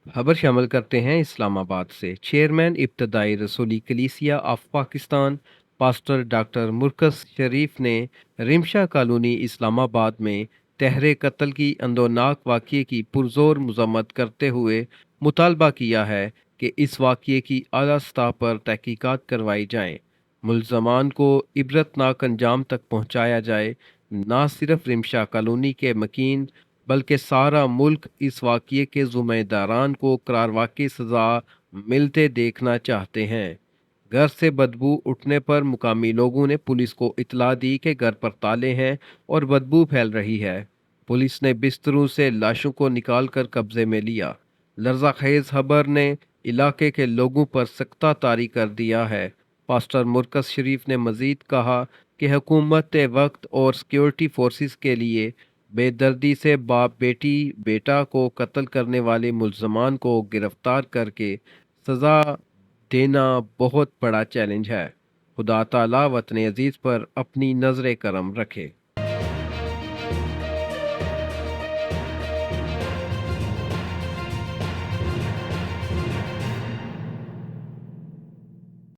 खबर शामिल करते हैं इस्लामाबाद से। चेयरमैन इब्तदाई रसूली कलीसिया ऑफ पाकिस्तान पास्टर डॉक्टर मुर्कस शरीफ ने रिमशा कॉलोनी इस्लामाबाद में तहरे कत्ल की अंदोनाक वाक़ये की पुरजोर मजम्मत करते हुए मुतालबा किया है कि इस वाक़ये की आला सतह पर तहकीकात करवाई जाएं, मुल्ज़मान को इबरतनाक अंजाम तक पहुँचाया जाए। ना सिर्फ रिमशा कॉलोनी के मकीन बल्कि सारा मुल्क इस वाक़ये के ज़िम्मेदारान को करारवाक़ी सज़ा मिलते देखना चाहते हैं। घर से बदबू उठने पर मुकामी लोगों ने पुलिस को इतला दी कि घर पर ताले हैं और बदबू फैल रही है। पुलिस ने बिस्तरों से लाशों को निकाल कर कब्जे में लिया। लर्जा खेज खबर ने इलाके के लोगों पर सख्ता तारी कर दिया है। पास्टर मुर्कस शरीफ ने मजीद कहा कि हुकूमत वक्त और सिक्योरिटी फोर्सेस के लिए बेदर्दी से बाप बेटी बेटा को कत्ल करने वाले मुल्ज़मान को गिरफ्तार करके सज़ा देना बहुत बड़ा चैलेंज है। खुदा ताला वतन अजीज़ पर अपनी नज़र करम रखे।